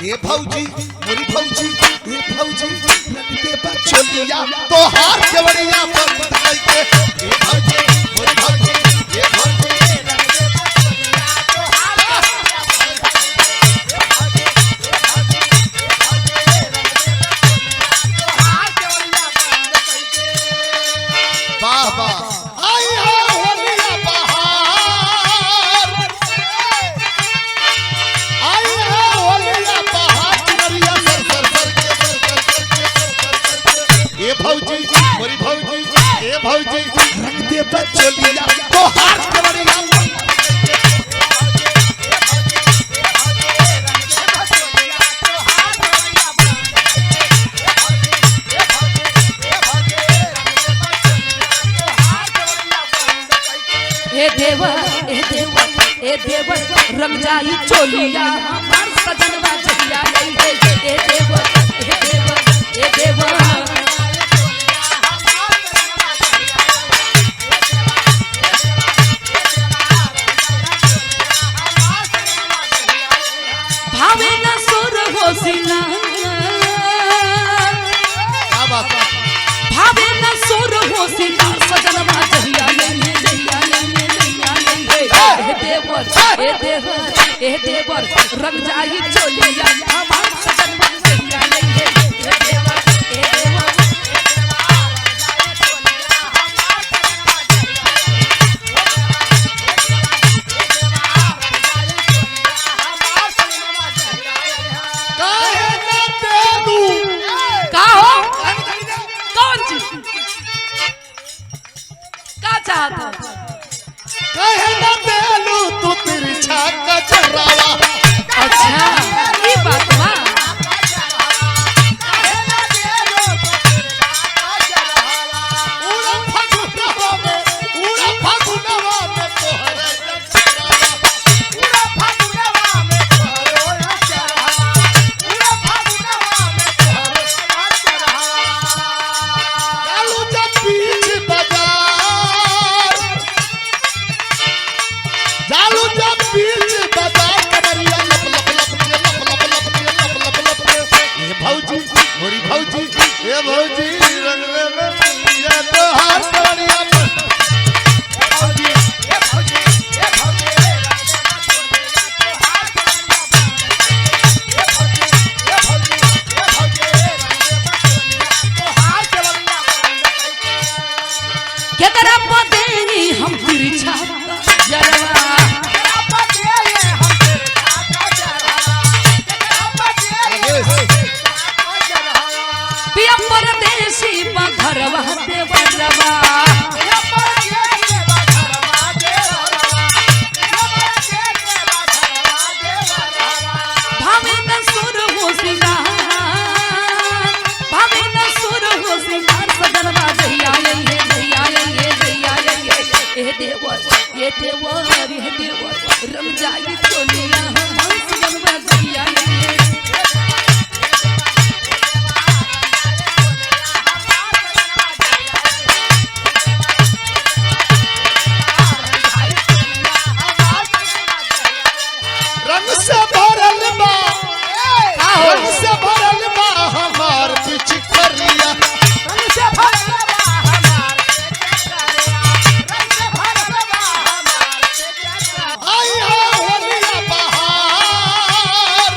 ए भौजी मोरी भौजी ए भौजी रंगते बचोलिया तो हार जवड़िया बंद करके ए भौजी मोरी भौजी ए भौजी रंगते बचोलिया तो हार वाह वाह आई है होलिया बहार आई है होलिया बहार चुनरिया सर सर सर के ए भौजी मोरी भौजी ए भौजी रंगते बचोलिया तो हार चवड़िया ए देवर रंग जाई चोलिया हमार सजनवा जहिया गई है ए देवर भावे न सुर हो सिना भावे न सुर हो सिना सजनवा जहिया गई है ए देवर रंग जाई चोलिया हमार सजनवा जहिया गई है ए देवर काहे न देलू का हो कौन चीज का चाहता काहे न देलू तू तिरछा कचरावा अच्छा ये बात बा उड़ा फगुनवा में तोहरा चरावा उड़ा फगुनवा में तोहरा चरावा उड़ा फगुनवा में तोहरा चरावा चालू जब बीच बाजार चालू जब बीच बाजार कमरिया लप लप लप ए भौजी मोरी भौजी ए भौजी रंगवे में या तो हाथ कमरिया भौजी ए भौजी ए भौजी केकरा पदेनी हम तिरछा जरवा पिया परदेसी बघरवा देवरवा भावे न सुर हो सिंगार भावे न सुर हो सिंगार सजनवा जहिया गई है ए देवर रंग जाई चोलिया हमार सजनवा जहिया गई है रंग से भरल बा रंग से भरल बा हमार पिचकरिया रंग से भरल बा हमार पिचकरिया रंग से भरल बा हमार पिचकरिया आई है होलिया बहार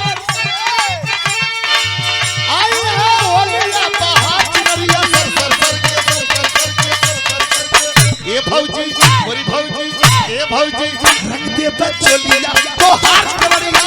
आई है होलिया बहार चुनरिया सर सर सर के ए भौजी मोरी भौजी ए भौजी रंगते बचोलिया तो हार चवड़िया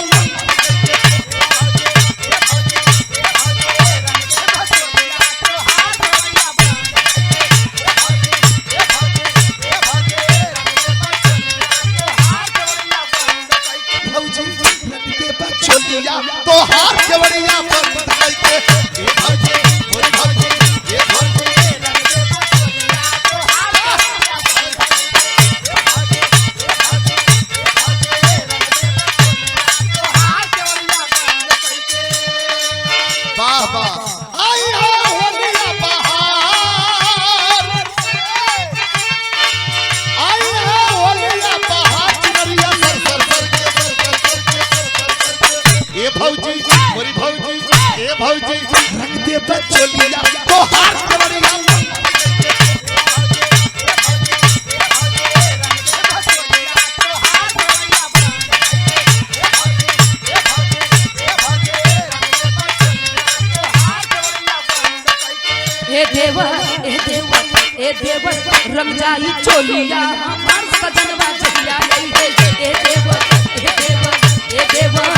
भौजी रंगते बचोलिया तो हार चवड़िया बंद करके ए भौजी मोरी भौजी ए भौजी रंगते बचोलिया तो हार वाह वाह आई है होलिया बहार आई है होलिया बहार चुनरिया सर सर सर के ए भौजी मोरी भौजी ए भौजी रंग दे बचोलिया तो हार केवड़िया ए देवर रंग जाई चोलिया हमार सजनवा जहिया आई है ए देवर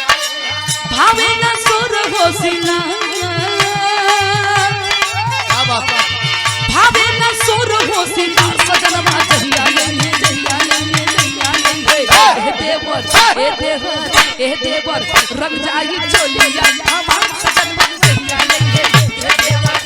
भावे न सुर हो सिना भावे न सुर हो सिना सजनवा जहिया आई है ए देवर रंग जाई चोलिया हमार सजनवा जहिया आई है ए देवर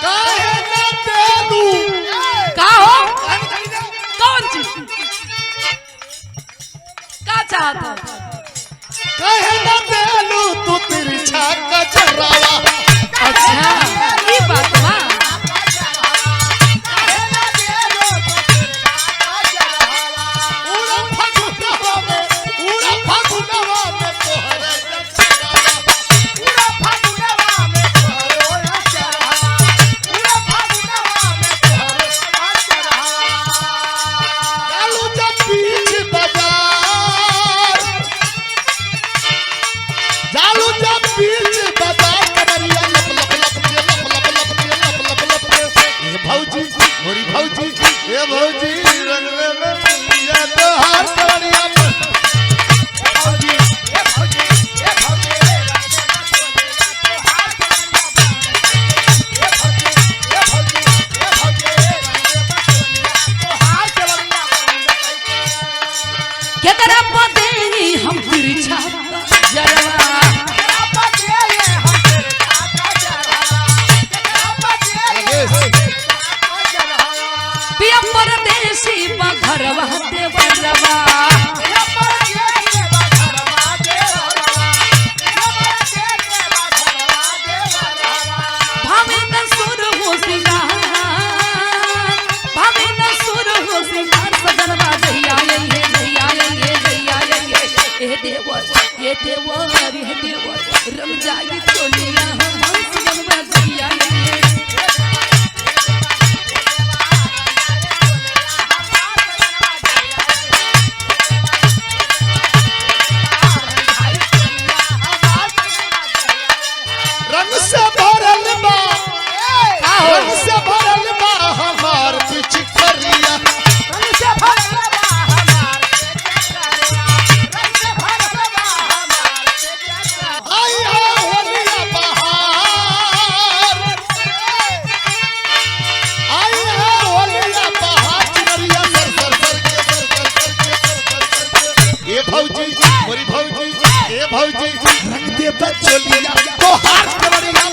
काहे न देलू का हो कौन चीज का चाहता काहे न देलू तू तिरछा कचरावा अच्छा ये बात बा उड़ा फगुनवा में तोहरा चरावा उड़ा फगुनवा में तोहरा चरावा उड़ा फगुनवा में तोहरा चरावा चालू जब बीच बाजार चालू जब बीच बाजार कमरिया लप लप लप के ए भौजी मोरी भौजी ए भौजी रंग में पिया तो हार कवड़िया भौजी ए भौजी ए भौजी रंग में तो हार कवड़िया ए भौजी ए भौजी ए भौजी रंग में तो हार कवड़िया केकरा पदे हम तिरछा जरवा पिया परदेसी बघरवा देवरवा भावे न सुर हो सिंगार भावे न सुर हो सिंगार सजनवा जहिया आई है ए देवर रंग जाई चोलिया हमार सजनवा जहिया आई है रंग से भरल बा रंग से भरल बा हमार पिचकारिया रंग से भरल बा हमार पिचकारिया रंग से भरल बा हमार पिचकारिया आई है होलिया बहार आई है होलिया बहार चिड़िया सर के ए भौजी मोरी भौजी ए भौजी रंग दे बचोलिया तो हार केवड़िया